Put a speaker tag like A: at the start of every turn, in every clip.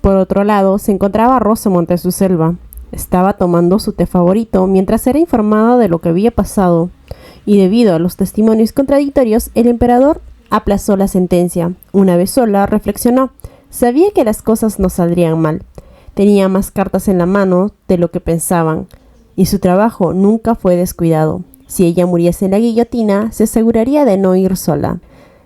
A: Por otro lado, se encontraba Rosamond en su celda. Estaba tomando su té favorito mientras era informada de lo que había pasado, y debido a los testimonios contradictorios, el emperador aplazó la sentencia. Una vez sola, reflexionó. Sabía que las cosas no saldrían mal. Tenía más cartas en la mano de lo que pensaban, y su trabajo nunca fue descuidado. Si ella muriese en la guillotina, se aseguraría de no ir sola.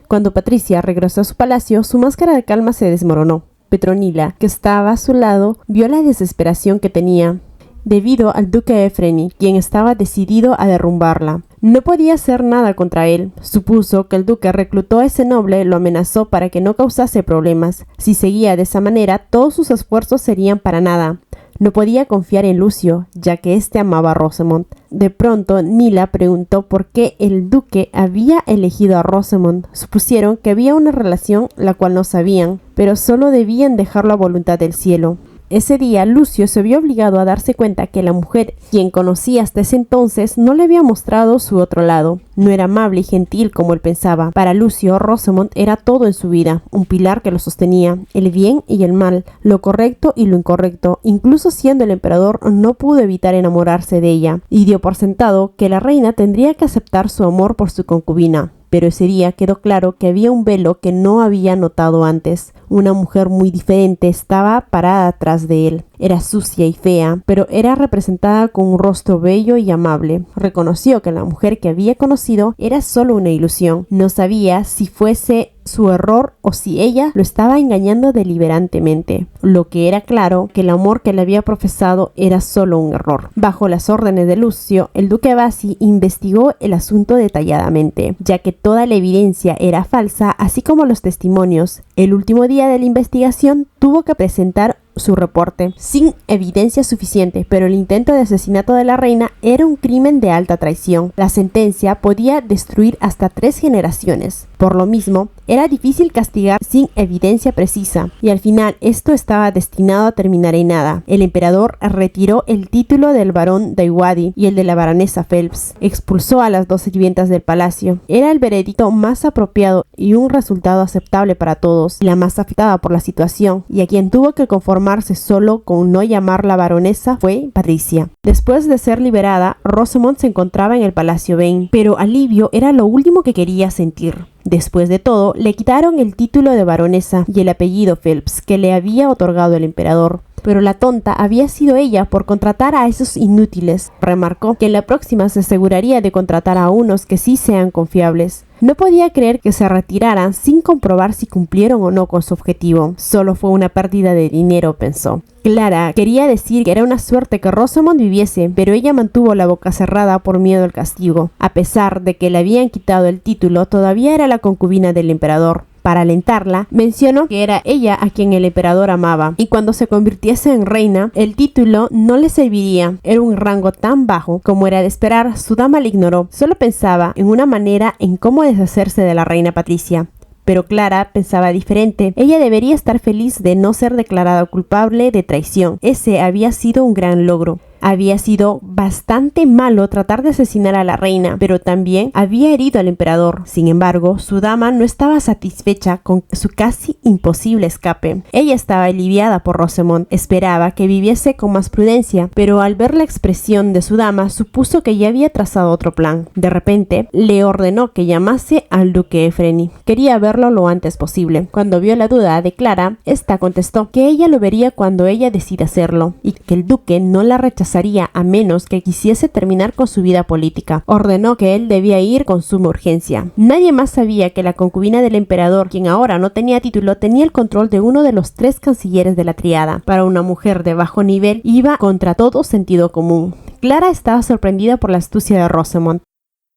A: Cuando Patricia regresó a su palacio, su máscara de calma se desmoronó. Petronila, que estaba a su lado, vio la desesperación que tenía, debido al duque Efreni, quien estaba decidido a derrumbarla. No podía hacer nada contra él. Supuso que el duque reclutó a ese noble, lo amenazó para que no causase problemas. Si seguía de esa manera, todos sus esfuerzos serían para nada. No podía confiar en Lucio, ya que éste amaba a Rosamond. De pronto, Nila preguntó por qué el duque había elegido a Rosamond. Supusieron que había una relación la cual no sabían, pero solo debían dejarlo a voluntad del cielo. Ese día, Lucio se vio obligado a darse cuenta que la mujer, quien conocía hasta ese entonces, no le había mostrado su otro lado. No era amable y gentil como él pensaba. Para Lucio, Rosamond era todo en su vida, un pilar que lo sostenía, el bien y el mal, lo correcto y lo incorrecto. Incluso siendo el emperador, no pudo evitar enamorarse de ella, y dio por sentado que la reina tendría que aceptar su amor por su concubina. Pero ese día quedó claro que había un velo que no había notado antes. Una mujer muy diferente estaba parada atrás de él. Era sucia y fea, pero era representada con un rostro bello y amable. Reconoció que la mujer que había conocido era solo una ilusión. No sabía si fuese su error o si ella lo estaba engañando deliberadamente. Lo que era claro, que el amor que le había profesado era solo un error. Bajo las órdenes de Lucio, el duque Bassi investigó el asunto detalladamente, ya que toda la evidencia era falsa, así como los testimonios. El último día de la investigación tuvo que presentar su reporte sin evidencia suficiente, pero el intento de asesinato de la reina era un crimen de alta traición. La sentencia podía destruir hasta 3 generaciones. Por lo mismo, era difícil castigar sin evidencia precisa, y al final esto estaba destinado a terminar en nada. El emperador retiró el título del barón Daiwadi y el de la baronesa Phelps. Expulsó a las 2 sirvientas del palacio. Era el veredicto más apropiado y un resultado aceptable para todos. La más afectada por la situación, y a quien tuvo que conformarse solo con no llamarla baronesa, fue Patricia. Después de ser liberada, Rosamond se encontraba en el Palacio Vane, pero alivio era lo último que quería sentir. Después de todo, le quitaron el título de baronesa y el apellido Phelps que le había otorgado el emperador. Pero la tonta había sido ella por contratar a esos inútiles. Remarcó que en la próxima se aseguraría de contratar a unos que sí sean confiables. No podía creer que se retiraran sin comprobar si cumplieron o no con su objetivo. Solo fue una pérdida de dinero, pensó. Clara quería decir que era una suerte que Rosamond viviese, pero ella mantuvo la boca cerrada por miedo al castigo. A pesar de que le habían quitado el título, todavía era la concubina del emperador. Para alentarla, mencionó que era ella a quien el emperador amaba, y cuando se convirtiese en reina, el título no le serviría. Era un rango tan bajo como era de esperar. Su dama le ignoró. Solo pensaba en una manera en cómo deshacerse de la reina Patricia. Pero Clara pensaba diferente. Ella debería estar feliz de no ser declarada culpable de traición. Ese había sido un gran logro. Había sido bastante malo tratar de asesinar a la reina, pero también había herido al emperador. Sin embargo, su dama no estaba satisfecha con su casi imposible escape. Ella estaba aliviada por Rosamond. Esperaba que viviese con más prudencia, pero al ver la expresión de su dama, supuso que ya había trazado otro plan. De repente, le ordenó que llamase al duque Efreni. Quería verlo lo antes posible. Cuando vio la duda de Clara, esta contestó que ella lo vería cuando ella decida hacerlo, y que el duque no la rechazaría a menos que quisiese terminar con su vida política. Ordenó que él debía ir con suma urgencia. Nadie más sabía que la concubina del emperador, quien ahora no tenía título, tenía el control de uno de los 3 cancilleres de la triada. Para una mujer de bajo nivel, iba contra todo sentido común. Clara estaba sorprendida por la astucia de Rosamond.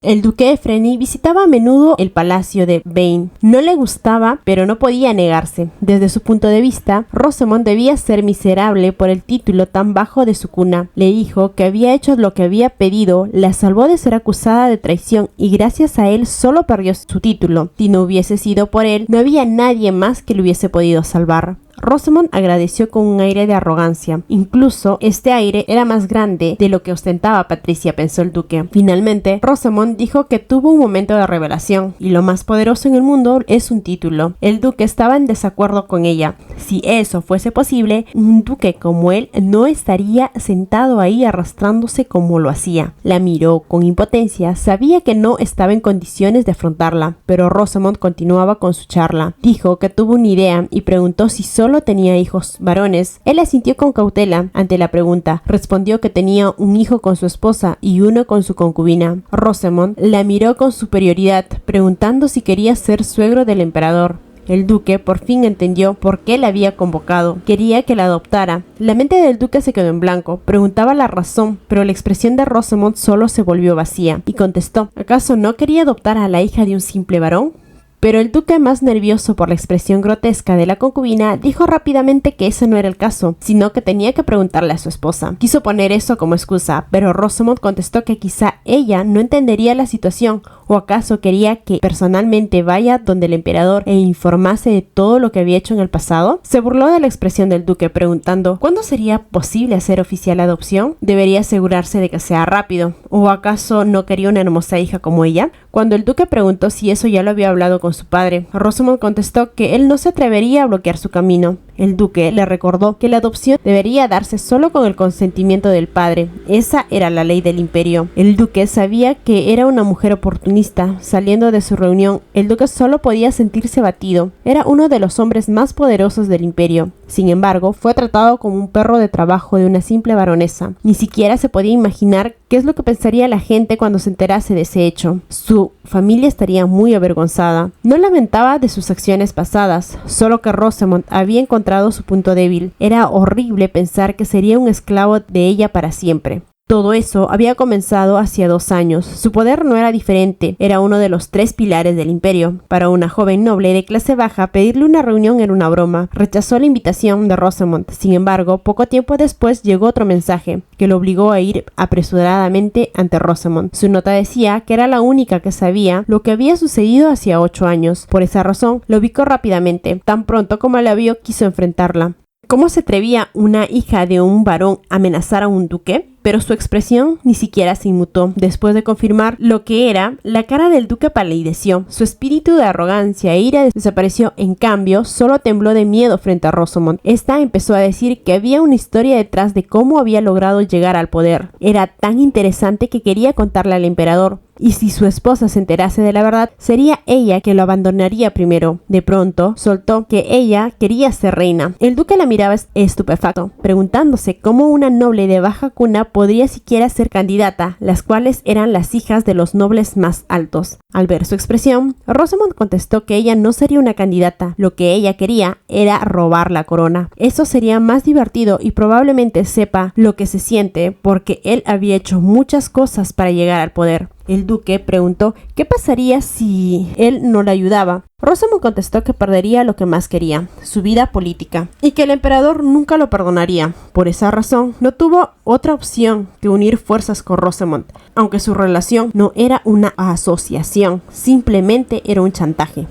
A: El duque Efreni visitaba a menudo el palacio de Vane. No le gustaba, pero no podía negarse. Desde su punto de vista, Rosamond debía ser miserable por el título tan bajo de su cuna. Le dijo que había hecho lo que había pedido, la salvó de ser acusada de traición y gracias a él solo perdió su título. Si no hubiese sido por él, no había nadie más que lo hubiese podido salvar. Rosamond agradeció con un aire de arrogancia. Incluso este aire era más grande de lo que ostentaba Patricia, pensó el duque. Finalmente, Rosamond dijo que tuvo un momento de revelación, y lo más poderoso en el mundo es un título. El duque estaba en desacuerdo con ella. Si eso fuese posible, un duque como él no estaría sentado ahí arrastrándose como lo hacía. La miró con impotencia, sabía que no estaba en condiciones de afrontarla, pero Rosamond continuaba con su charla. Dijo que tuvo una idea y preguntó si solo tenía hijos varones. Él asintió con cautela ante la pregunta. Respondió que tenía un hijo con su esposa y uno con su concubina. Rosamond la miró con superioridad, preguntando si quería ser suegro del emperador. El duque por fin entendió por qué la había convocado. Quería que la adoptara. La mente del duque se quedó en blanco. Preguntaba la razón, pero la expresión de Rosamond solo se volvió vacía. Y contestó, ¿acaso no quería adoptar a la hija de un simple varón? Pero el duque, más nervioso por la expresión grotesca de la concubina, dijo rápidamente que ese no era el caso, sino que tenía que preguntarle a su esposa. Quiso poner eso como excusa, pero Rosamond contestó que quizá ella no entendería la situación, o acaso quería que personalmente vaya donde el emperador e informase de todo lo que había hecho en el pasado. Se burló de la expresión del duque, preguntando ¿cuándo sería posible hacer oficial la adopción? Debería asegurarse de que sea rápido, ¿o acaso no quería una hermosa hija como ella? Cuando el duque preguntó si eso ya lo había hablado con su padre, Rosamond contestó que él no se atrevería a bloquear su camino. El duque le recordó que la adopción debería darse solo con el consentimiento del padre. Esa era la ley del imperio. El duque sabía que era una mujer oportunista. Saliendo de su reunión, el duque solo podía sentirse batido. Era uno de los hombres más poderosos del imperio. Sin embargo, fue tratado como un perro de trabajo de una simple baronesa. Ni siquiera se podía imaginar qué es lo que pensaría la gente cuando se enterase de ese hecho. Su familia estaría muy avergonzada. No lamentaba de sus acciones pasadas, solo que Rosamond había encontrado su punto débil. Era horrible pensar que sería un esclavo de ella para siempre. Todo eso había comenzado hacía 2 años. Su poder no era diferente, era uno de los 3 pilares del imperio. Para una joven noble de clase baja, pedirle una reunión era una broma. Rechazó la invitación de Rosamond. Sin embargo, poco tiempo después llegó otro mensaje, que lo obligó a ir apresuradamente ante Rosamond. Su nota decía que era la única que sabía lo que había sucedido hacía 8 años. Por esa razón, lo ubicó rápidamente. Tan pronto como la vio, quiso enfrentarla. ¿Cómo se atrevía una hija de un varón a amenazar a un duque? Pero su expresión ni siquiera se inmutó. Después de confirmar lo que era, la cara del duque palideció. Su espíritu de arrogancia e ira desapareció. En cambio, solo tembló de miedo frente a Rosamond. Esta empezó a decir que había una historia detrás de cómo había logrado llegar al poder. Era tan interesante que quería contarle al emperador. Y si su esposa se enterase de la verdad, sería ella que lo abandonaría primero. De pronto, soltó que ella quería ser reina. El duque la miraba estupefacto, preguntándose cómo una noble de baja cuna podría siquiera ser candidata, las cuales eran las hijas de los nobles más altos. Al ver su expresión, Rosamond contestó que ella no sería una candidata. Lo que ella quería era robar la corona. Eso sería más divertido y probablemente sepa lo que se siente porque él había hecho muchas cosas para llegar al poder. El duque preguntó qué pasaría si él no la ayudaba. Rosamond contestó que perdería lo que más quería, su vida política, y que el emperador nunca lo perdonaría. Por esa razón, no tuvo otra opción que unir fuerzas con Rosamond, aunque su relación no era una asociación, simplemente era un chantaje.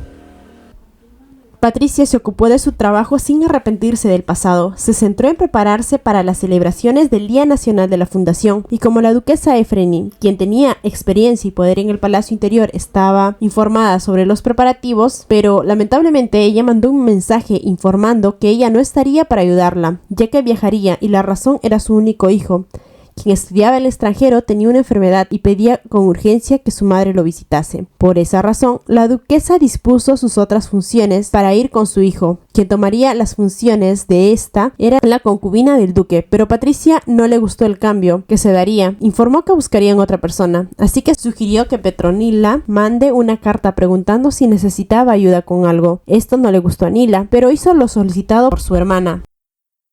A: Patricia se ocupó de su trabajo sin arrepentirse del pasado. Se centró en prepararse para las celebraciones del Día Nacional de la Fundación, y como la duquesa Efreni, quien tenía experiencia y poder en el palacio interior, estaba informada sobre los preparativos, pero lamentablemente ella mandó un mensaje informando que ella no estaría para ayudarla, ya que viajaría y la razón era su único hijo, quien estudiaba en el extranjero, tenía una enfermedad y pedía con urgencia que su madre lo visitase. Por esa razón, la duquesa dispuso sus otras funciones para ir con su hijo. Quien tomaría las funciones de esta era la concubina del duque, pero Patricia no le gustó el cambio que se daría. Informó que buscarían otra persona, así que sugirió que Petronila mande una carta preguntando si necesitaba ayuda con algo. Esto no le gustó a Nila, pero hizo lo solicitado por su hermana.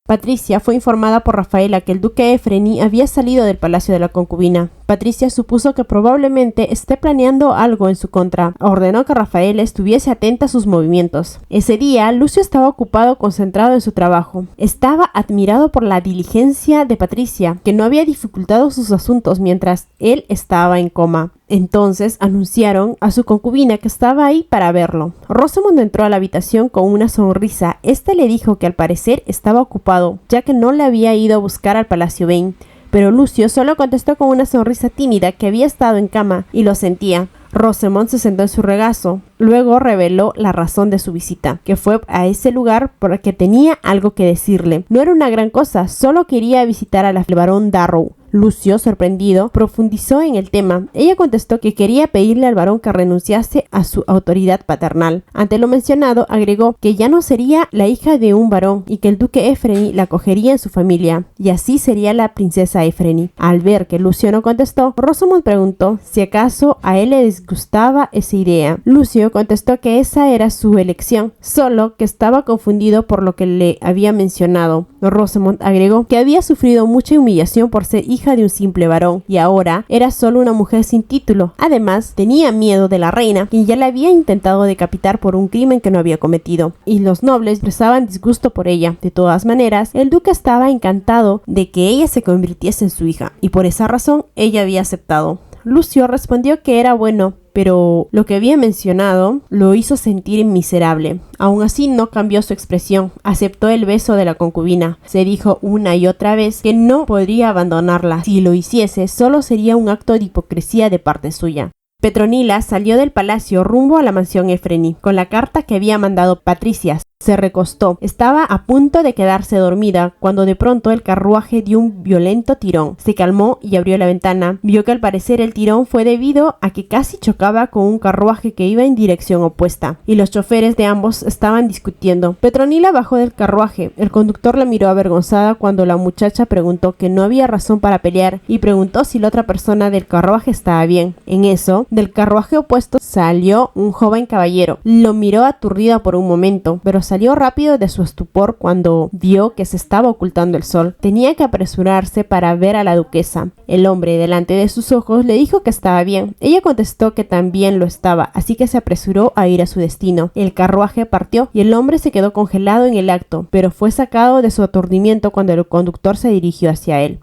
A: Patricia fue informada por Rafaela que el duque Efreni había salido del palacio de la concubina. Patricia supuso que probablemente esté planeando algo en su contra. Ordenó que Rafaela estuviese atenta a sus movimientos. Ese día, Lucio estaba ocupado, concentrado en su trabajo. Estaba admirado por la diligencia de Patricia, que no había dificultado sus asuntos mientras él estaba en coma. Entonces anunciaron a su concubina que estaba ahí para verlo. Rosamund entró a la habitación con una sonrisa. Este le dijo que al parecer estaba ocupado, ya que no le había ido a buscar al Palacio Vane. Pero Lucio solo contestó con una sonrisa tímida que había estado en cama y lo sentía. Rosamund se sentó en su regazo. Luego reveló la razón de su visita, que fue a ese lugar porque tenía algo que decirle. No era una gran cosa, solo quería visitar al barón Darrow. Lucio, sorprendido, profundizó en el tema. Ella contestó que quería pedirle al varón que renunciase a su autoridad paternal. Ante lo mencionado, agregó que ya no sería la hija de un varón y que el duque Effreney la acogería en su familia, y así sería la princesa Effreney. Al ver que Lucio no contestó, Rosamund preguntó si acaso a él le disgustaba esa idea. Lucio contestó que esa era su elección, solo que estaba confundido por lo que le había mencionado. Rosamund agregó que había sufrido mucha humillación por ser hija de un simple varón y ahora era solo una mujer sin título. Además, tenía miedo de la reina, quien ya la había intentado decapitar por un crimen que no había cometido, y los nobles expresaban disgusto por ella. De todas maneras, el duque estaba encantado de que ella se convirtiese en su hija, y por esa razón ella había aceptado. Lucio respondió que era bueno, pero lo que había mencionado lo hizo sentir miserable. Aún así no cambió su expresión, aceptó el beso de la concubina. Se dijo una y otra vez que no podría abandonarla. Si lo hiciese, solo sería un acto de hipocresía de parte suya. Petronila salió del palacio rumbo a la mansión Effreney con la carta que había mandado Patricia. Se recostó. Estaba a punto de quedarse dormida cuando de pronto el carruaje dio un violento tirón. Se calmó y abrió la ventana. Vio que al parecer el tirón fue debido a que casi chocaba con un carruaje que iba en dirección opuesta, y los choferes de ambos estaban discutiendo. Petronila bajó del carruaje. El conductor la miró avergonzada cuando la muchacha preguntó que no había razón para pelear y preguntó si la otra persona del carruaje estaba bien. En eso, del carruaje opuesto salió un joven caballero. Lo miró aturdida por un momento, pero salió rápido de su estupor cuando vio que se estaba ocultando el sol. Tenía que apresurarse para ver a la duquesa. El hombre, delante de sus ojos, le dijo que estaba bien. Ella contestó que también lo estaba, así que se apresuró a ir a su destino. El carruaje partió y el hombre se quedó congelado en el acto, pero fue sacado de su aturdimiento cuando el conductor se dirigió hacia él.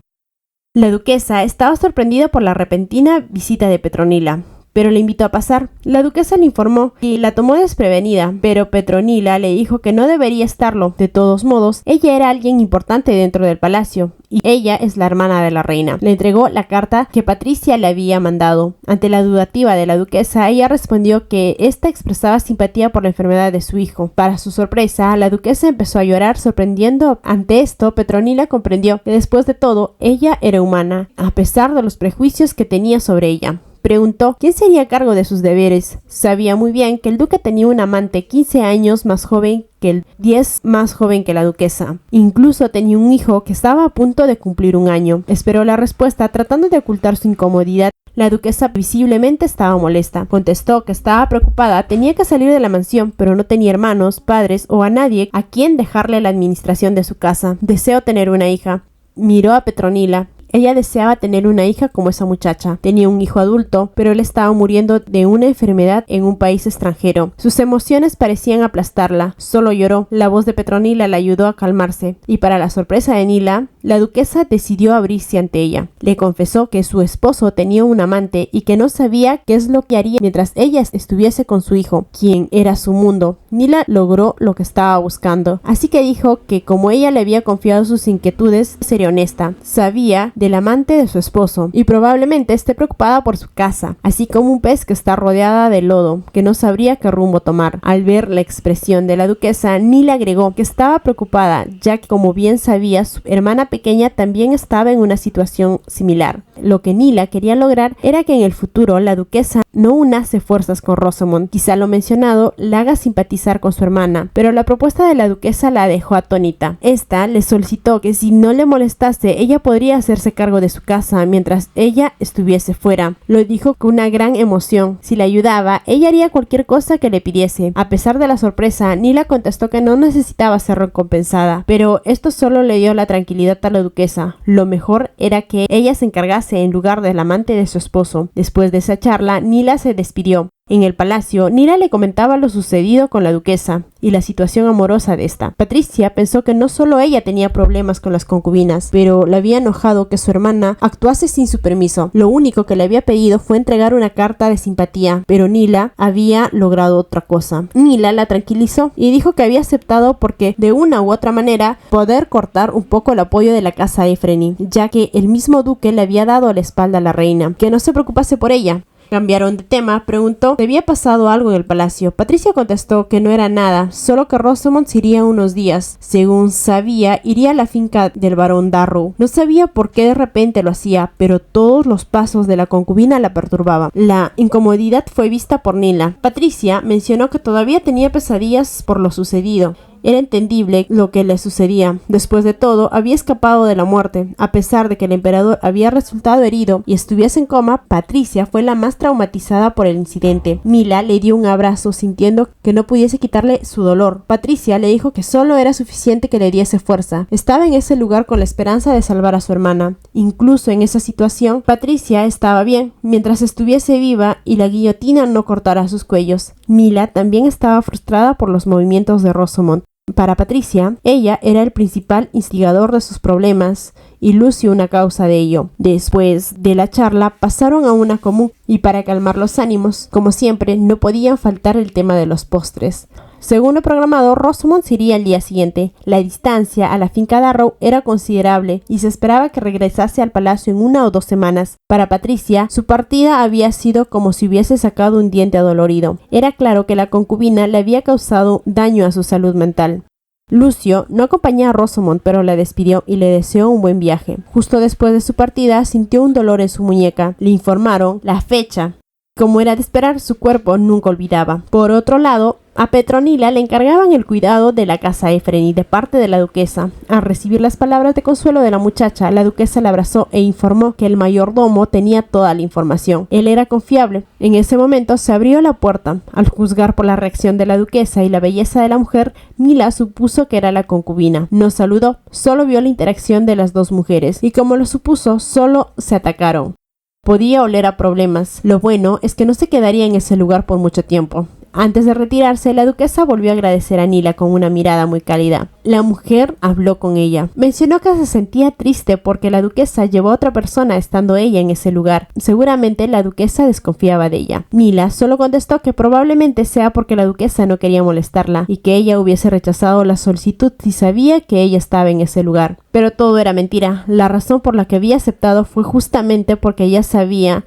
A: La duquesa estaba sorprendida por la repentina visita de Petronila, pero le invitó a pasar. La duquesa le informó y la tomó desprevenida, pero Petronila le dijo que no debería estarlo. De todos modos, ella era alguien importante dentro del palacio, y ella es la hermana de la reina. Le entregó la carta que Patricia le había mandado. Ante la dudativa de la duquesa, ella respondió que ésta expresaba simpatía por la enfermedad de su hijo. Para su sorpresa, la duquesa empezó a llorar, sorprendiendo. Ante esto, Petronila comprendió que después de todo, ella era humana, a pesar de los prejuicios que tenía sobre ella. Preguntó quién sería a cargo de sus deberes. Sabía muy bien que el duque tenía un amante 15 años más joven que él, 10 más joven que la duquesa. Incluso tenía un hijo que estaba a punto de cumplir un año. Esperó la respuesta tratando de ocultar su incomodidad. La duquesa visiblemente estaba molesta. Contestó que estaba preocupada, tenía que salir de la mansión, pero no tenía hermanos, padres o a nadie a quien dejarle la administración de su casa. Deseo tener una hija. Miró a Petronila. Ella deseaba tener una hija como esa muchacha. Tenía un hijo adulto, pero él estaba muriendo de una enfermedad en un país extranjero. Sus emociones parecían aplastarla. Solo lloró. La voz de Petronila la ayudó a calmarse. Y para la sorpresa de Nila, la duquesa decidió abrirse ante ella. Le confesó que su esposo tenía un amante y que no sabía qué es lo que haría mientras ella estuviese con su hijo, quien era su mundo. Nila logró lo que estaba buscando. Así que dijo que como ella le había confiado sus inquietudes, sería honesta. Sabía del amante de su esposo y probablemente esté preocupada por su casa, así como un pez que está rodeada de lodo, que no sabría qué rumbo tomar. Al ver la expresión de la duquesa, Nila agregó que estaba preocupada, ya que como bien sabía, su hermana pequeña también estaba en una situación similar. Lo que Nila quería lograr era que en el futuro la duquesa no unase fuerzas con Rosamund. Quizá lo mencionado la haga simpatizar con su hermana, pero la propuesta de la duquesa la dejó atónita. Esta le solicitó que si no le molestase, ella podría hacerse cargo de su casa mientras ella estuviese fuera. Lo dijo con una gran emoción. Si la ayudaba, ella haría cualquier cosa que le pidiese. A pesar de la sorpresa, Nila contestó que no necesitaba ser recompensada, pero esto solo le dio la tranquilidad a la duquesa. Lo mejor era que ella se encargase en lugar del amante de su esposo. Después de esa charla, Nila se despidió. En el palacio, Nila le comentaba lo sucedido con la duquesa y la situación amorosa de esta. Patricia pensó que no solo ella tenía problemas con las concubinas, pero le había enojado que su hermana actuase sin su permiso. Lo único que le había pedido fue entregar una carta de simpatía, pero Nila había logrado otra cosa. Nila la tranquilizó y dijo que había aceptado porque de una u otra manera poder cortar un poco el apoyo de la casa Efreni, ya que el mismo duque le había dado la espalda a la reina, que no se preocupase por ella. Cambiaron de tema, preguntó si había pasado algo en el palacio. Patricia contestó que no era nada, solo que Rosamond se iría unos días. Según sabía, iría a la finca del barón Darrow. No sabía por qué de repente lo hacía, pero todos los pasos de la concubina la perturbaban. La incomodidad fue vista por Nila. Patricia mencionó que todavía tenía pesadillas por lo sucedido. Era entendible lo que le sucedía. Después de todo, había escapado de la muerte. A pesar de que el emperador había resultado herido y estuviese en coma, Patricia fue la más traumatizada por el incidente. Nila le dio un abrazo sintiendo que no pudiese quitarle su dolor. Patricia le dijo que solo era suficiente que le diese fuerza. Estaba en ese lugar con la esperanza de salvar a su hermana. Incluso en esa situación, Patricia estaba bien, mientras estuviese viva y la guillotina no cortara sus cuellos. Nila también estaba frustrada por los movimientos de Rosamond. Para Patricia, ella era el principal instigador de sus problemas y Lucio una causa de ello. Después de la charla pasaron a una común y para calmar los ánimos, como siempre, no podían faltar el tema de los postres. Según lo programado, Rosamond se iría al día siguiente. La distancia a la finca Darrow era considerable y se esperaba que regresase al palacio en 1 o 2 semanas. Para Patricia, su partida había sido como si hubiese sacado un diente adolorido. Era claro que la concubina le había causado daño a su salud mental. Lucio no acompañó a Rosamond, pero la despidió y le deseó un buen viaje. Justo después de su partida, sintió un dolor en su muñeca. Le informaron la fecha. Como era de esperar, su cuerpo nunca olvidaba. Por otro lado, a Petronila le encargaban el cuidado de la casa Efreni de parte de la duquesa. Al recibir las palabras de consuelo de la muchacha, la duquesa la abrazó e informó que el mayordomo tenía toda la información. Él era confiable. En ese momento se abrió la puerta. Al juzgar por la reacción de la duquesa y la belleza de la mujer, Nila supuso que era la concubina. No saludó, solo vio la interacción de las dos mujeres y como lo supuso, solo se atacaron. Podía oler a problemas. Lo bueno es que no se quedaría en ese lugar por mucho tiempo. Antes de retirarse, la duquesa volvió a agradecer a Nila con una mirada muy cálida. La mujer habló con ella. Mencionó que se sentía triste porque la duquesa llevó a otra persona estando ella en ese lugar. Seguramente la duquesa desconfiaba de ella. Nila solo contestó que probablemente sea porque la duquesa no quería molestarla y que ella hubiese rechazado la solicitud si sabía que ella estaba en ese lugar. Pero todo era mentira. La razón por la que había aceptado fue justamente porque ella sabía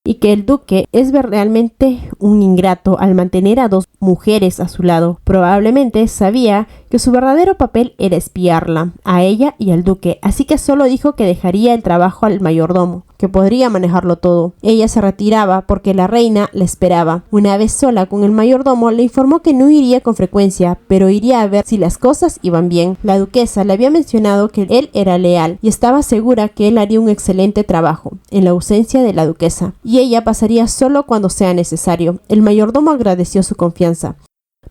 A: y que el duque es realmente un ingrato al mantener a dos mujeres a su lado. Probablemente sabía que su verdadero papel era espiarla, a ella y al duque, así que solo dijo que dejaría el trabajo al mayordomo, que podría manejarlo todo. Ella se retiraba porque la reina la esperaba. Una vez sola con el mayordomo, le informó que no iría con frecuencia, pero iría a ver si las cosas iban bien. La duquesa le había mencionado que él era leal y estaba segura que él haría un excelente trabajo, en la ausencia de la duquesa, y ella pasaría solo cuando sea necesario. El mayordomo agradeció su confianza.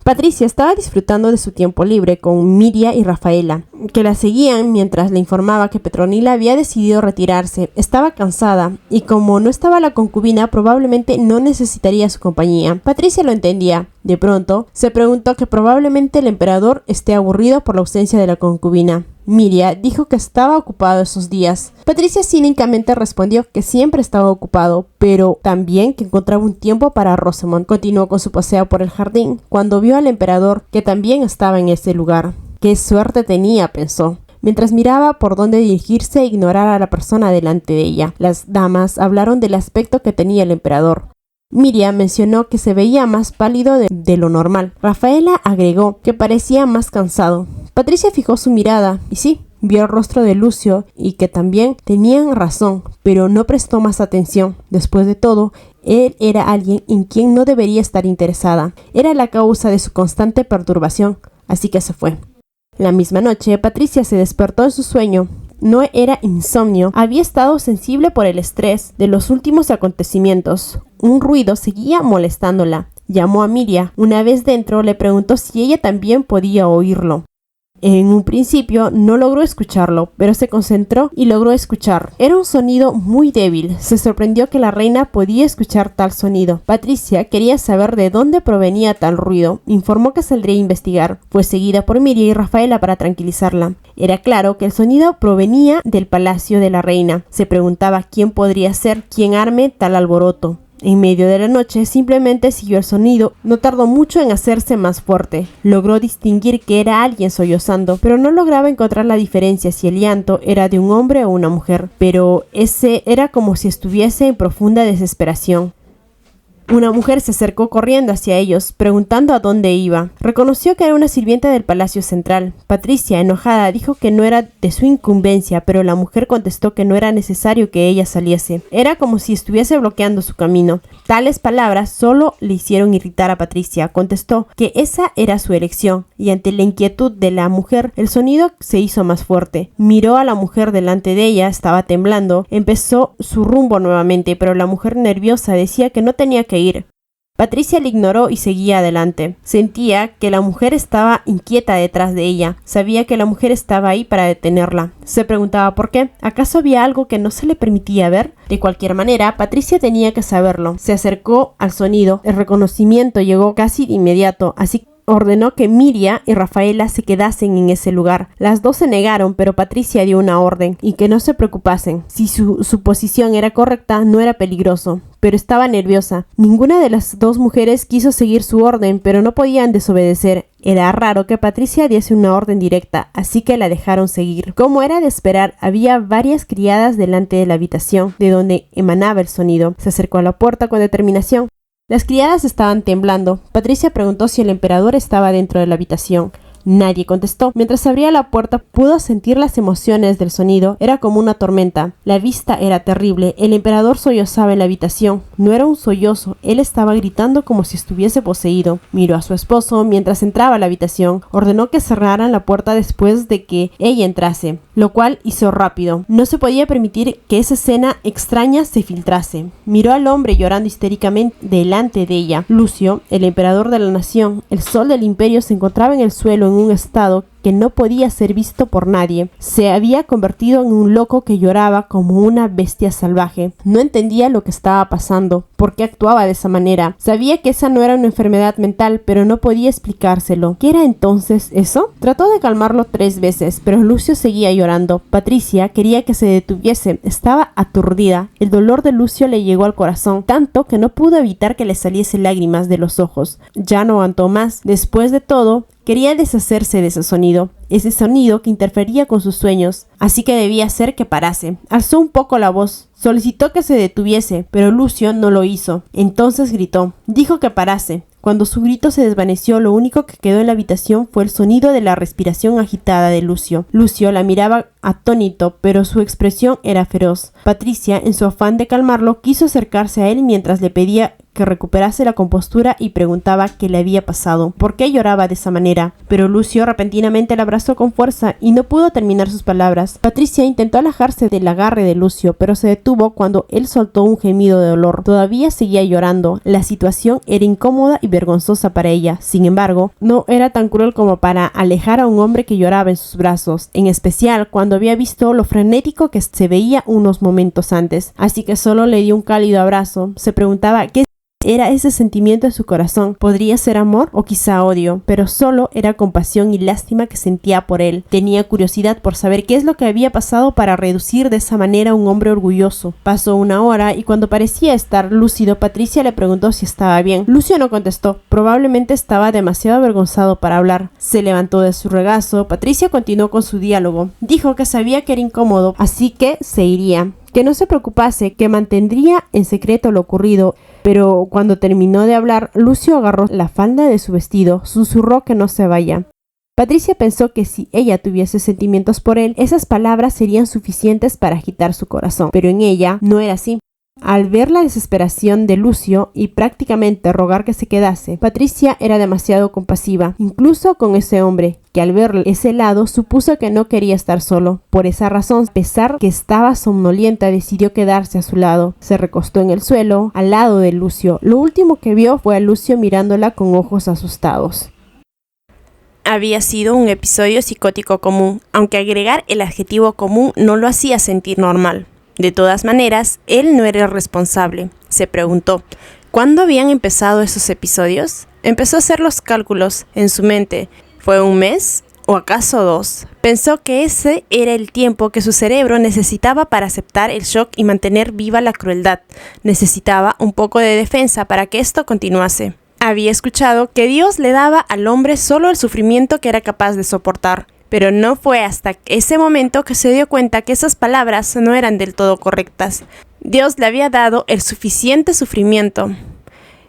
A: Patricia estaba disfrutando de su tiempo libre con Miria y Rafaela, que la seguían mientras le informaba que Petronila había decidido retirarse. Estaba cansada y como no estaba la concubina, probablemente no necesitaría su compañía. Patricia lo entendía. De pronto, se preguntó que probablemente el emperador esté aburrido por la ausencia de la concubina. Miria dijo que estaba ocupado esos días. Patricia cínicamente respondió que siempre estaba ocupado, pero también que encontraba un tiempo para Rosamond. Continuó con su paseo por el jardín cuando vio al emperador, que también estaba en ese lugar. ¡Qué suerte tenía!, pensó, mientras miraba por dónde dirigirse e ignorar a la persona delante de ella. Las damas hablaron del aspecto que tenía el emperador. Miria mencionó que se veía más pálido de lo normal. Rafaela agregó que parecía más cansado. Patricia fijó su mirada y sí, vio el rostro de Lucio y que también tenían razón, pero no prestó más atención. Después de todo, él era alguien en quien no debería estar interesada. Era la causa de su constante perturbación, así que se fue. La misma noche, Patricia se despertó de su sueño. No era insomnio, había estado sensible por el estrés de los últimos acontecimientos. Un ruido seguía molestándola. Llamó a Miria. Una vez dentro, le preguntó si ella también podía oírlo. En un principio no logró escucharlo, pero se concentró y logró escuchar. Era un sonido muy débil. Se sorprendió que la reina podía escuchar tal sonido. Patricia quería saber de dónde provenía tal ruido. Informó que saldría a investigar. Fue seguida por Miria y Rafaela para tranquilizarla. Era claro que el sonido provenía del palacio de la reina. Se preguntaba quién podría ser quien arme tal alboroto. En medio de la noche simplemente siguió el sonido. No tardó mucho en hacerse más fuerte. Logró distinguir que era alguien sollozando, pero no lograba encontrar la diferencia si el llanto era de un hombre o una mujer. Pero ese era como si estuviese en profunda desesperación. Una mujer se acercó corriendo hacia ellos, preguntando a dónde iba. Reconoció que era una sirvienta del Palacio Central. Patricia, enojada, dijo que no era de su incumbencia, pero la mujer contestó que no era necesario que ella saliese. Era como si estuviese bloqueando su camino. Tales palabras solo le hicieron irritar a Patricia. Contestó que esa era su elección, y ante la inquietud de la mujer, el sonido se hizo más fuerte. Miró a la mujer delante de ella, estaba temblando. Empezó su rumbo nuevamente, pero la mujer nerviosa decía que no tenía que ir. Patricia le ignoró y seguía adelante. Sentía que la mujer estaba inquieta detrás de ella. Sabía que la mujer estaba ahí para detenerla. Se preguntaba por qué. ¿Acaso había algo que no se le permitía ver? De cualquier manera, Patricia tenía que saberlo. Se acercó al sonido. El reconocimiento llegó casi de inmediato, así que ordenó que Miria y Rafaela se quedasen en ese lugar. Las dos se negaron, pero Patricia dio una orden y que no se preocupasen. Si su suposición era correcta, no era peligroso, pero estaba nerviosa. Ninguna de las dos mujeres quiso seguir su orden, pero no podían desobedecer. Era raro que Patricia diese una orden directa, así que la dejaron seguir. Como era de esperar, había varias criadas delante de la habitación, de donde emanaba el sonido. Se acercó a la puerta con determinación. Las criadas estaban temblando. Patricia preguntó si el emperador estaba dentro de la habitación. Nadie contestó. Mientras abría la puerta, pudo sentir las emociones del sonido. Era como una tormenta. La vista era terrible. El emperador sollozaba en la habitación. No era un sollozo. Él estaba gritando como si estuviese poseído. Miró a su esposo mientras entraba a la habitación. Ordenó que cerraran la puerta después de que ella entrase, lo cual hizo rápido. No se podía permitir que esa escena extraña se filtrase. Miró al hombre llorando histéricamente delante de ella. Lucio, el emperador de la nación, el sol del imperio, se encontraba en el suelo en un estado que no podía ser visto por nadie. Se había convertido en un loco que lloraba como una bestia salvaje. No entendía lo que estaba pasando, por qué actuaba de esa manera. Sabía que esa no era una enfermedad mental, pero no podía explicárselo. ¿Qué era entonces eso? Trató de calmarlo 3 veces, pero Lucio seguía llorando. Patricia quería que se detuviese. Estaba aturdida. El dolor de Lucio le llegó al corazón, tanto que no pudo evitar que le saliesen lágrimas de los ojos. Ya no aguantó más. Después de todo, quería deshacerse de ese sonido que interfería con sus sueños, así que debía hacer que parase. Alzó un poco la voz, solicitó que se detuviese, pero Lucio no lo hizo. Entonces gritó, dijo que parase. Cuando su grito se desvaneció, lo único que quedó en la habitación fue el sonido de la respiración agitada de Lucio. Lucio la miraba atónito, pero su expresión era feroz. Patricia, en su afán de calmarlo, quiso acercarse a él mientras le pedía que recuperase la compostura y preguntaba qué le había pasado, por qué lloraba de esa manera. Pero Lucio repentinamente la abrazó con fuerza y no pudo terminar sus palabras. Patricia intentó alejarse del agarre de Lucio, pero se detuvo cuando él soltó un gemido de dolor. Todavía seguía llorando. La situación era incómoda y vergonzosa para ella. Sin embargo, no era tan cruel como para alejar a un hombre que lloraba en sus brazos, en especial cuando había visto lo frenético que se veía unos momentos antes. Así que solo le dio un cálido abrazo. Se preguntaba qué era ese sentimiento en su corazón. ¿Podría ser amor o quizá odio? Pero solo era compasión y lástima que sentía por él. Tenía curiosidad por saber qué es lo que había pasado para reducir de esa manera a un hombre orgulloso. Pasó 1 hora y cuando parecía estar lúcido, Patricia le preguntó si estaba bien. Lucio no contestó. Probablemente estaba demasiado avergonzado para hablar. Se levantó de su regazo. Patricia continuó con su diálogo. Dijo que sabía que era incómodo, así que se iría. Que no se preocupase, que mantendría en secreto lo ocurrido. Pero cuando terminó de hablar, Lucio agarró la falda de su vestido, susurró que no se vaya. Patricia pensó que si ella tuviese sentimientos por él, esas palabras serían suficientes para agitar su corazón, pero en ella no era así. Al ver la desesperación de Lucio y prácticamente rogar que se quedase, Patricia era demasiado compasiva, incluso con ese hombre, que al ver ese lado supuso que no quería estar solo. Por esa razón, a pesar que estaba somnolienta, decidió quedarse a su lado. Se recostó en el suelo, al lado de Lucio. Lo último que vio fue a Lucio mirándola con ojos asustados. había sido un episodio psicótico común, aunque agregar el adjetivo común no lo hacía sentir normal. De todas maneras, él no era el responsable. Se preguntó, ¿cuándo habían empezado esos episodios? Empezó a hacer los cálculos en su mente. ¿Fue un mes? ¿O acaso 2? Pensó que ese era el tiempo que su cerebro necesitaba para aceptar el shock y mantener viva la crueldad. Necesitaba un poco de defensa para que esto continuase. Había escuchado que Dios le daba al hombre solo el sufrimiento que era capaz de soportar. Pero no fue hasta ese momento que se dio cuenta que esas palabras no eran del todo correctas. Dios le había dado el suficiente sufrimiento,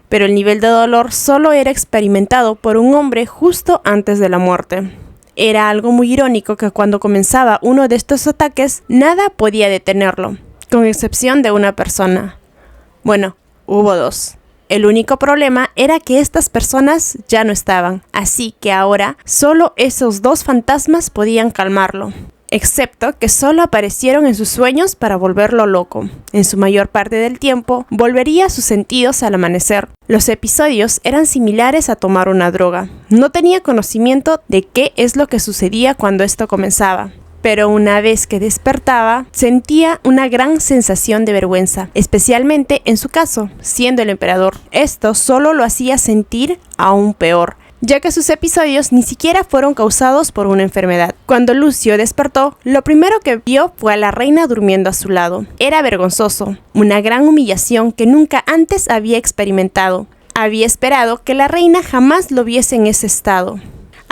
A: pero el nivel de dolor solo era experimentado por un hombre justo antes de la muerte. Era algo muy irónico que cuando comenzaba uno de estos ataques, nada podía detenerlo, con excepción de una persona. Bueno, hubo 2. El único problema era que estas personas ya no estaban, así que ahora solo esos 2 fantasmas podían calmarlo. Excepto que solo aparecieron en sus sueños para volverlo loco. En su mayor parte del tiempo, volvería a sus sentidos al amanecer. Los episodios eran similares a tomar una droga. No tenía conocimiento de qué es lo que sucedía cuando esto comenzaba. Pero una vez que despertaba, sentía una gran sensación de vergüenza, especialmente en su caso, siendo el emperador. Esto solo lo hacía sentir aún peor, ya que sus episodios ni siquiera fueron causados por una enfermedad. Cuando Lucio despertó, lo primero que vio fue a la reina durmiendo a su lado. Era vergonzoso, una gran humillación que nunca antes había experimentado. Había esperado que la reina jamás lo viese en ese estado.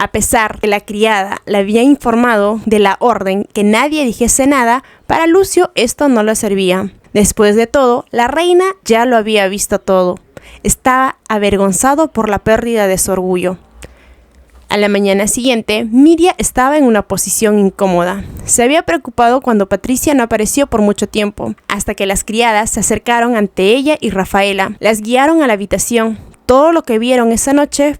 A: A pesar que la criada le había informado de la orden que nadie dijese nada, para Lucio esto no le servía. Después de todo, la reina ya lo había visto todo. Estaba avergonzado por la pérdida de su orgullo. A la mañana siguiente, Miria estaba en una posición incómoda. Se había preocupado cuando Patricia no apareció por mucho tiempo, hasta que las criadas se acercaron ante ella y Rafaela. Las guiaron a la habitación. Todo lo que vieron esa noche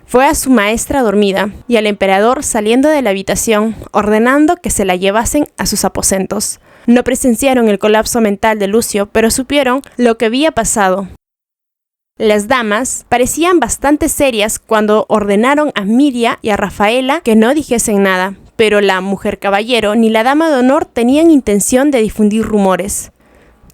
A: fue a su maestra dormida y al emperador saliendo de la habitación, ordenando que se la llevasen a sus aposentos. No presenciaron el colapso mental de Lucio, pero supieron lo que había pasado. Las damas parecían bastante serias cuando ordenaron a Miria y a Rafaela que no dijesen nada, pero la mujer caballero ni la dama de honor tenían intención de difundir rumores.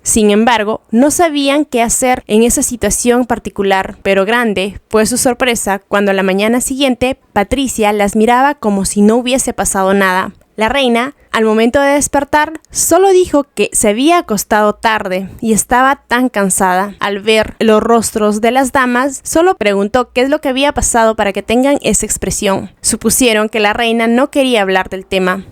A: Sin embargo, no sabían qué hacer en esa situación particular, pero grande fue su sorpresa cuando a la mañana siguiente Patricia las miraba como si no hubiese pasado nada. La reina, al momento de despertar, solo dijo que se había acostado tarde y estaba tan cansada. Al ver los rostros de las damas, solo preguntó qué es lo que había pasado para que tengan esa expresión. Supusieron que la reina no quería hablar del tema.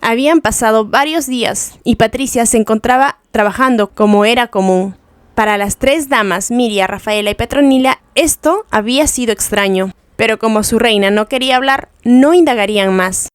A: Habían pasado varios días y Patricia se encontraba trabajando como era común. Para las 3 damas, Miria, Rafaela y Petronila, esto había sido extraño. Pero como su reina no quería hablar, no indagarían más.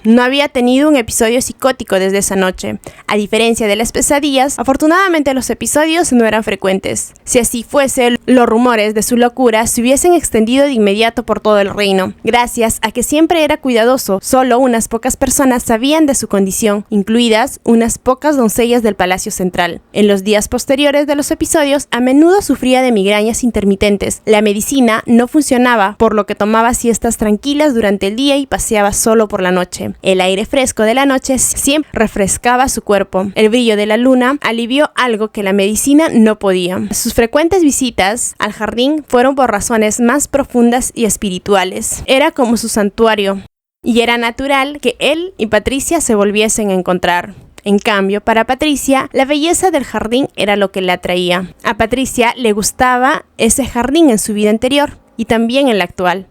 A: No había tenido un episodio psicótico desde esa noche. A diferencia de las pesadillas, afortunadamente los episodios no eran frecuentes. Si así fuese, los rumores de su locura se hubiesen extendido de inmediato por todo el reino. Gracias a que siempre era cuidadoso, solo unas pocas personas sabían de su condición, incluidas unas pocas doncellas del Palacio Central. En los días posteriores de los episodios, a menudo sufría de migrañas intermitentes. La medicina no funcionaba, por lo que tomaba siestas tranquilas durante el día y paseaba solo por la noche. El aire fresco de la noche siempre refrescaba su cuerpo. El brillo de la luna alivió algo que la medicina no podía. Sus frecuentes visitas al jardín fueron por razones más profundas y espirituales. Era como su santuario, y era natural que él y Patricia se volviesen a encontrar. En cambio, para Patricia, la belleza del jardín era lo que la atraía. A Patricia le gustaba ese jardín en su vida anterior y también en la actual.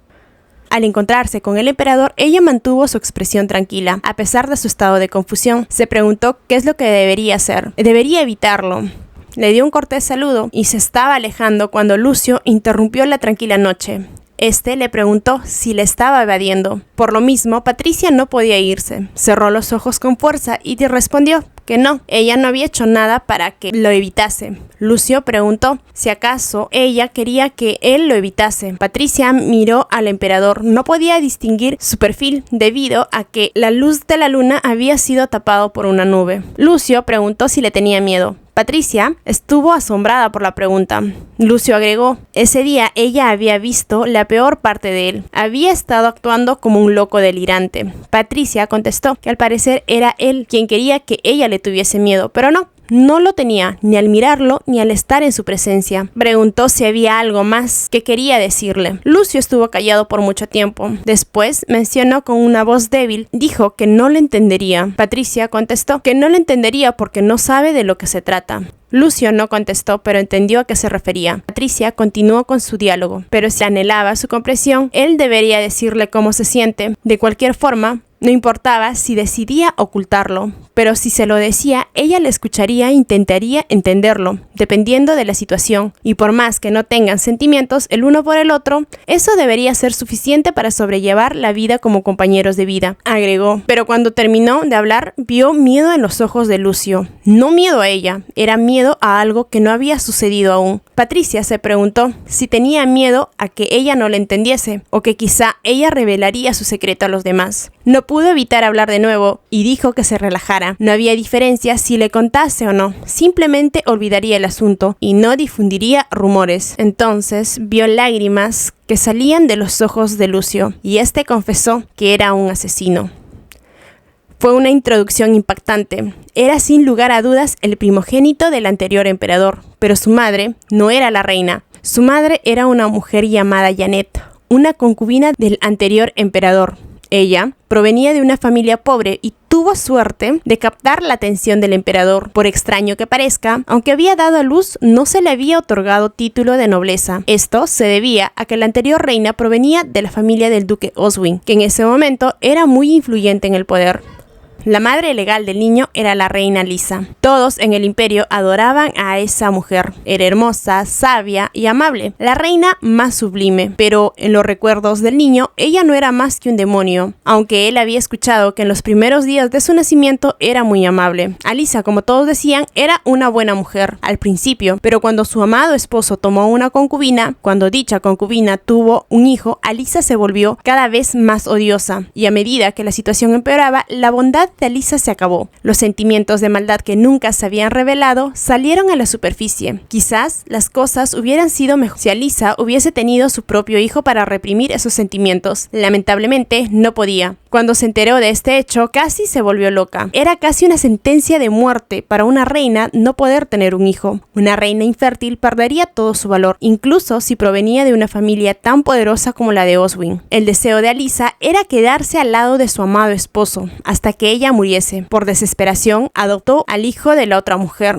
A: Al encontrarse con el emperador, ella mantuvo su expresión tranquila, a pesar de su estado de confusión. Se preguntó qué es lo que debería hacer. Debería evitarlo. Le dio un cortés saludo y se estaba alejando cuando Lucio interrumpió la tranquila noche. Este le preguntó si le estaba evadiendo. Por lo mismo, Patricia no podía irse. Cerró los ojos con fuerza y respondió que no, ella no había hecho nada para que lo evitase. Lucio preguntó si acaso ella quería que él lo evitase. Patricia miró al emperador. No podía distinguir su perfil debido a que la luz de la luna había sido tapado por una nube. Lucio preguntó si le tenía miedo. Patricia estuvo asombrada por la pregunta. Lucio agregó, ese día ella había visto la peor parte de él. Había estado actuando como un loco delirante. Patricia contestó que al parecer era él quien quería que ella le tuviese miedo, pero no lo tenía, ni al mirarlo, ni al estar en su presencia. Preguntó si había algo más que quería decirle. Lucio estuvo callado por mucho tiempo. Después mencionó con una voz débil, dijo que no lo entendería. Patricia contestó que no lo entendería porque no sabe de lo que se trata. Lucio no contestó, pero entendió a qué se refería. Patricia continuó con su diálogo, pero si anhelaba su comprensión, él debería decirle cómo se siente. De cualquier forma, no importaba si decidía ocultarlo, pero si se lo decía, ella le escucharía e intentaría entenderlo, dependiendo de la situación. Y por más que no tengan sentimientos el uno por el otro, eso debería ser suficiente para sobrellevar la vida como compañeros de vida, agregó. Pero cuando terminó de hablar, vio miedo en los ojos de Lucio. No miedo a ella, era miedo a algo que no había sucedido aún. Patricia se preguntó si tenía miedo a que ella no le entendiese, o que quizá ella revelaría su secreto a los demás. No pudo evitar hablar de nuevo y dijo que se relajara. No había diferencia si le contase o no. Simplemente olvidaría el asunto y no difundiría rumores. Entonces vio lágrimas que salían de los ojos de Lucio y este confesó que era un asesino. Fue una introducción impactante. Era sin lugar a dudas el primogénito del anterior emperador, pero su madre no era la reina. Su madre era una mujer llamada Janet, una concubina del anterior emperador. Ella provenía de una familia pobre y tuvo suerte de captar la atención del emperador. Por extraño que parezca, aunque había dado a luz, no se le había otorgado título de nobleza. Esto se debía a que la anterior reina provenía de la familia del duque Oswin, que en ese momento era muy influyente en el poder. La madre legal del niño era la reina Lisa. Todos en el imperio adoraban a esa mujer. Era hermosa, sabia y amable, la reina más sublime. Pero en los recuerdos del niño, ella no era más que un demonio. Aunque él había escuchado que en los primeros días de su nacimiento era muy amable. Alisa, como todos decían, era una buena mujer al principio, pero cuando su amado esposo tomó una concubina, cuando dicha concubina tuvo un hijo, Alisa se volvió cada vez más odiosa. Y a medida que la situación empeoraba, la bondad de Alisa se acabó. Los sentimientos de maldad que nunca se habían revelado salieron a la superficie. Quizás las cosas hubieran sido mejor si Alisa hubiese tenido su propio hijo para reprimir esos sentimientos. Lamentablemente no podía. Cuando se enteró de este hecho, casi se volvió loca. Era casi una sentencia de muerte para una reina no poder tener un hijo. Una reina infértil perdería todo su valor, incluso si provenía de una familia tan poderosa como la de Oswin. El deseo de Alisa era quedarse al lado de su amado esposo, hasta que ella muriese. Por desesperación, adoptó al hijo de la otra mujer.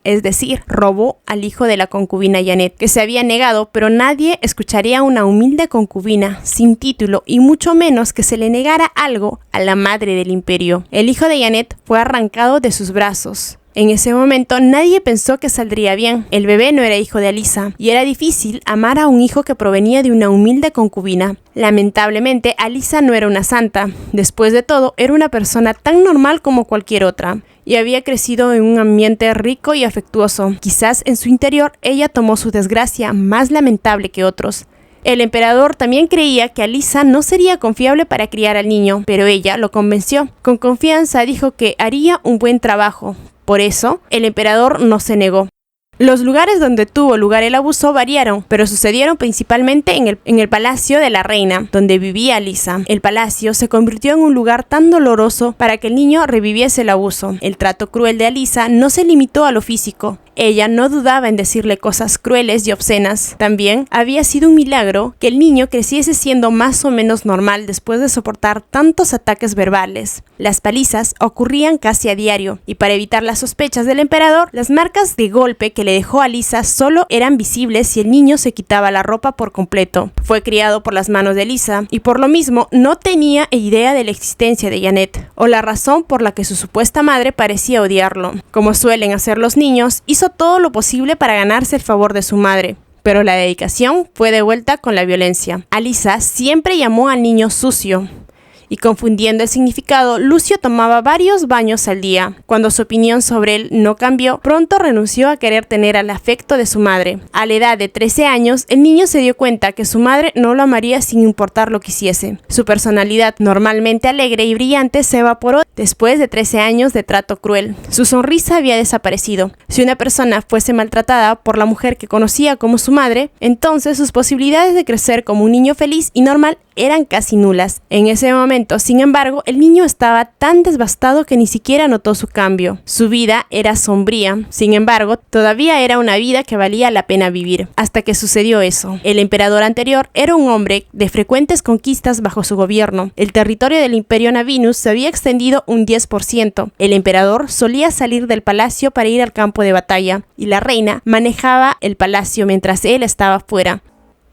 A: Es decir, robó al hijo de la concubina Janet, que se había negado, pero nadie escucharía a una humilde concubina sin título y mucho menos que se le negara algo a la madre del imperio. El hijo de Janet fue arrancado de sus brazos. En ese momento nadie pensó que saldría bien. El bebé no era hijo de Alisa y era difícil amar a un hijo que provenía de una humilde concubina. Lamentablemente, Alisa no era una santa. Después de todo, era una persona tan normal como cualquier otra y había crecido en un ambiente rico y afectuoso. Quizás en su interior ella tomó su desgracia más lamentable que otros. El emperador también creía que Alisa no sería confiable para criar al niño, pero ella lo convenció. Con confianza dijo que haría un buen trabajo. Por eso, el emperador no se negó. Los lugares donde tuvo lugar el abuso variaron, pero sucedieron principalmente en el palacio de la reina, donde vivía Alisa. El palacio se convirtió en un lugar tan doloroso para que el niño reviviese el abuso. El trato cruel de Alisa no se limitó a lo físico. Ella no dudaba en decirle cosas crueles y obscenas. También había sido un milagro que el niño creciese siendo más o menos normal después de soportar tantos ataques verbales. Las palizas ocurrían casi a diario, y para evitar las sospechas del emperador, las marcas de golpe que le dejó a Alisa solo eran visibles si el niño se quitaba la ropa por completo. Fue criado por las manos de Alisa, y por lo mismo no tenía idea de la existencia de Janet, o la razón por la que su supuesta madre parecía odiarlo. Como suelen hacer los niños, hizo todo lo posible para ganarse el favor de su madre, pero la dedicación fue de vuelta con la violencia. Alisa siempre llamó al niño sucio y confundiendo el significado, Lucio tomaba varios baños al día. Cuando su opinión sobre él no cambió, pronto renunció a querer tener el afecto de su madre. A la edad de 13 años, el niño se dio cuenta que su madre no lo amaría sin importar lo que hiciese. Su personalidad, normalmente alegre y brillante, se evaporó después de 13 años de trato cruel. Su sonrisa había desaparecido. Si una persona fuese maltratada por la mujer que conocía como su madre, entonces sus posibilidades de crecer como un niño feliz y normal eran casi nulas. En ese momento, sin embargo, el niño estaba tan devastado que ni siquiera notó su cambio. Su vida era sombría. Sin embargo, todavía era una vida que valía la pena vivir. Hasta que sucedió eso. El emperador anterior era un hombre de frecuentes conquistas bajo su gobierno. El territorio del Imperio Navinus se había extendido un 10%. El emperador solía salir del palacio para ir al campo de batalla, y la reina manejaba el palacio mientras él estaba fuera.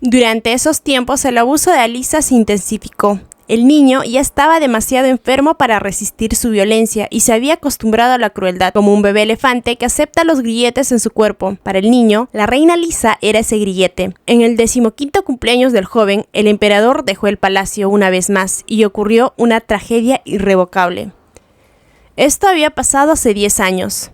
A: Durante esos tiempos, el abuso de Alisa se intensificó. El niño ya estaba demasiado enfermo para resistir su violencia y se había acostumbrado a la crueldad, como un bebé elefante que acepta los grilletes en su cuerpo. Para el niño, la reina Lisa era ese grillete. En el 15º cumpleaños del joven, el emperador dejó el palacio una vez más y ocurrió una tragedia irrevocable. Esto había pasado hace 10 años.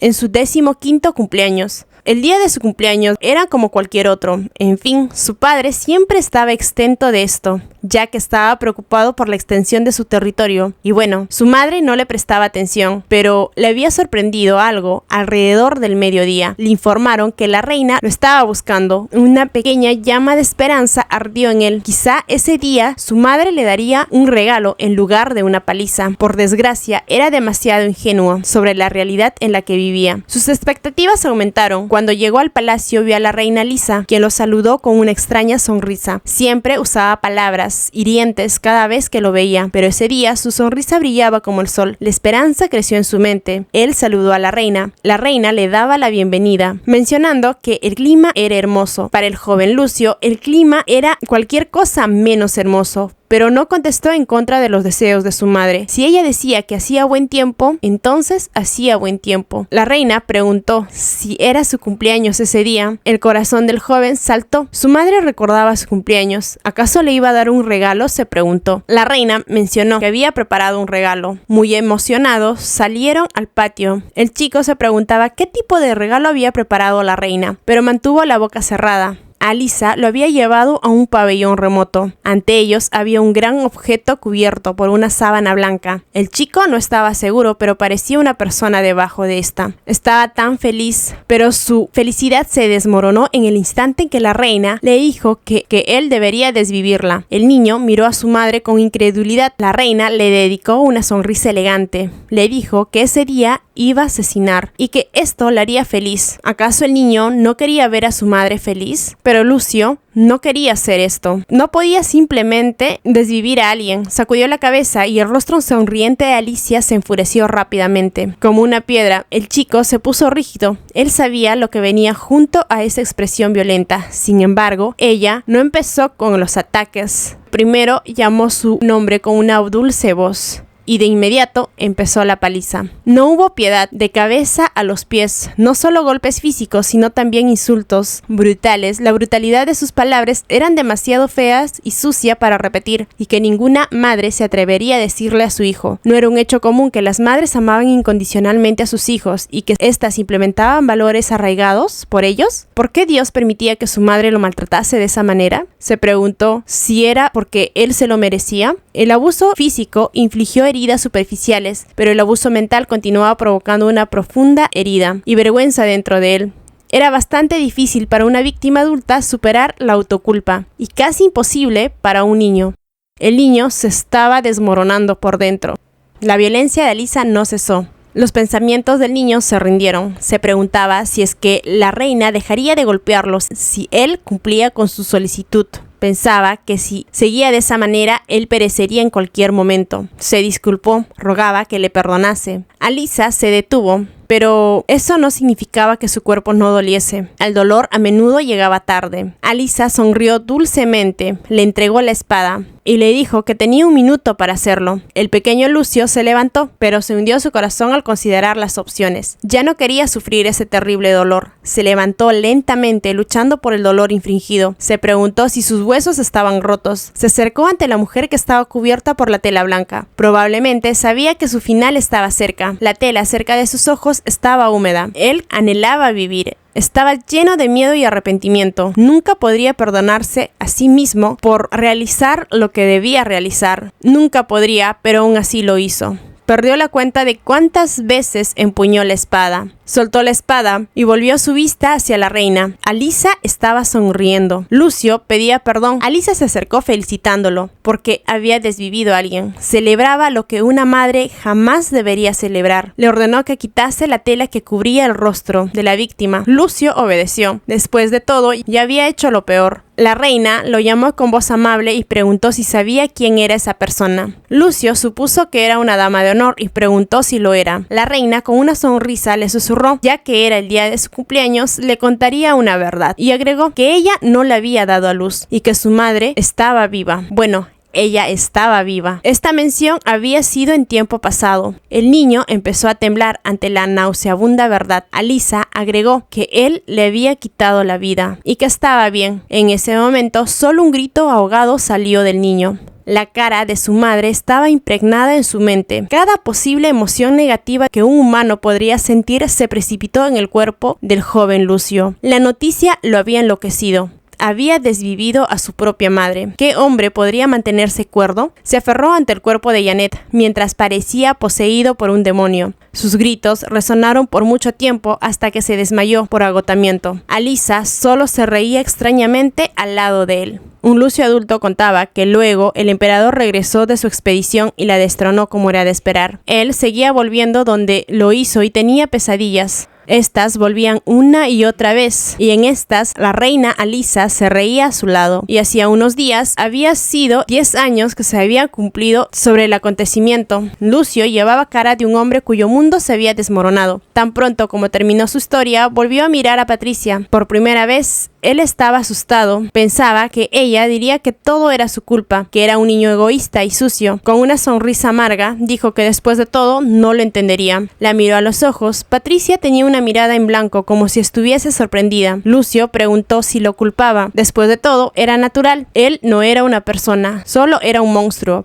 A: En su 15º cumpleaños. El día de su cumpleaños era como cualquier otro. En fin, su padre siempre estaba exento de esto, ya que estaba preocupado por la extensión de su territorio. Y bueno, su madre no le prestaba atención, pero le había sorprendido algo alrededor del mediodía. Le informaron que la reina lo estaba buscando. Una pequeña llama de esperanza ardió en él. Quizá ese día su madre le daría un regalo en lugar de una paliza. Por desgracia, era demasiado ingenuo sobre la realidad en la que vivía. Sus expectativas aumentaron. Cuando llegó al palacio, vio a la reina Lisa, quien lo saludó con una extraña sonrisa. Siempre usaba palabras hirientes cada vez que lo veía, pero ese día su sonrisa brillaba como el sol. La esperanza creció en su mente. Él saludó a la reina. La reina le daba la bienvenida, mencionando que el clima era hermoso. Para el joven Lucio, el clima era cualquier cosa menos hermoso, pero no contestó en contra de los deseos de su madre. Si ella decía que hacía buen tiempo, entonces hacía buen tiempo. La reina preguntó si era su cumpleaños ese día. El corazón del joven saltó. Su madre recordaba su cumpleaños. ¿Acaso le iba a dar un regalo?, se preguntó. La reina mencionó que había preparado un regalo. Muy emocionados, salieron al patio. El chico se preguntaba qué tipo de regalo había preparado la reina, pero mantuvo la boca cerrada. Alisa lo había llevado a un pabellón remoto. Ante ellos había un gran objeto cubierto por una sábana blanca. El chico no estaba seguro, pero parecía una persona debajo de esta. Estaba tan feliz, pero su felicidad se desmoronó en el instante en que la reina le dijo que él debería desvivirla. El niño miró a su madre con incredulidad. La reina le dedicó una sonrisa elegante. Le dijo que ese día iba a asesinar y que esto la haría feliz. ¿Acaso el niño no quería ver a su madre feliz? Pero Lucio no quería hacer esto. No podía simplemente desvivir a alguien. Sacudió la cabeza y el rostro sonriente de Alicia se enfureció rápidamente. Como una piedra, el chico se puso rígido. Él sabía lo que venía junto a esa expresión violenta. Sin embargo, ella no empezó con los ataques. Primero llamó su nombre con una dulce voz. Y de inmediato empezó la paliza. No hubo piedad, de cabeza a los pies. No solo golpes físicos, sino también insultos brutales. La brutalidad de sus palabras eran demasiado feas y sucia para repetir, y que ninguna madre se atrevería a decirle a su hijo. No era un hecho común que las madres amaban incondicionalmente a sus hijos y que éstas implementaban valores arraigados por ellos. ¿Por qué Dios permitía que su madre lo maltratase de esa manera? Se preguntó si era porque él se lo merecía. El abuso físico infligió heridas superficiales, pero el abuso mental continuaba provocando una profunda herida y vergüenza dentro de él. Era bastante difícil para una víctima adulta superar la autoculpa y casi imposible para un niño. El niño se estaba desmoronando por dentro. La violencia de Alisa no cesó. Los pensamientos del niño se rindieron. Se preguntaba si es que la reina dejaría de golpearlos si él cumplía con su solicitud. Pensaba que si seguía de esa manera, él perecería en cualquier momento. Se disculpó, rogaba que le perdonase. Alisa se detuvo, pero eso no significaba que su cuerpo no doliese. El dolor a menudo llegaba tarde. Alisa sonrió dulcemente, le entregó la espada y le dijo que tenía 1 minuto para hacerlo. El pequeño Lucio se levantó, pero se hundió su corazón al considerar las opciones. Ya no quería sufrir ese terrible dolor. Se levantó lentamente, luchando por el dolor infligido. Se preguntó si sus huesos estaban rotos. Se acercó ante la mujer que estaba cubierta por la tela blanca. Probablemente sabía que su final estaba cerca. La tela cerca de sus ojos estaba húmeda. Él anhelaba vivir. Estaba lleno de miedo y arrepentimiento. Nunca podría perdonarse a sí mismo por realizar lo que debía realizar. Nunca podría, pero aún así lo hizo. Perdió la cuenta de cuántas veces empuñó la espada. Soltó la espada y volvió su vista hacia la reina. Alisa estaba sonriendo. Lucio pedía perdón. Alisa se acercó felicitándolo porque había desvivido a alguien. Celebraba lo que una madre jamás debería celebrar. Le ordenó que quitase la tela que cubría el rostro de la víctima. Lucio obedeció. Después de todo, ya había hecho lo peor. La reina lo llamó con voz amable y preguntó si sabía quién era esa persona. Lucio supuso que era una dama de honor y preguntó si lo era. La reina, con una sonrisa, le susurró, ya que era el día de su cumpleaños, le contaría una verdad, y agregó que ella no le había dado a luz y que su madre estaba viva. Bueno, ella estaba viva. Esta mención había sido en tiempo pasado. El niño empezó a temblar ante la nauseabunda verdad. Alisa agregó que él le había quitado la vida y que estaba bien. En ese momento, solo un grito ahogado salió del niño. La cara de su madre estaba impregnada en su mente. Cada posible emoción negativa que un humano podría sentir se precipitó en el cuerpo del joven Lucio. La noticia lo había enloquecido. Había desvivido a su propia madre. ¿Qué hombre podría mantenerse cuerdo? Se aferró ante el cuerpo de Janet, mientras parecía poseído por un demonio. Sus gritos resonaron por mucho tiempo hasta que se desmayó por agotamiento. Alisa solo se reía extrañamente al lado de él. Un Lucio adulto contaba que luego el emperador regresó de su expedición y la destronó como era de esperar. Él seguía volviendo donde lo hizo y tenía pesadillas. Estas volvían una y otra vez, y en estas la reina Alisa se reía a su lado. Y hacía unos días había sido 10 años que se había cumplido sobre el acontecimiento. Lucio llevaba cara de un hombre cuyo mundo se había desmoronado. Tan pronto como terminó su historia, volvió a mirar a Patricia. Por primera vez, él estaba asustado. Pensaba que ella diría que todo era su culpa, que era un niño egoísta y sucio. Con una sonrisa amarga, dijo que después de todo no lo entendería. La miró a los ojos. Patricia tenía una mirada en blanco, como si estuviese sorprendida. Lucio preguntó si lo culpaba. Después de todo, era natural. Él no era una persona, solo era un monstruo.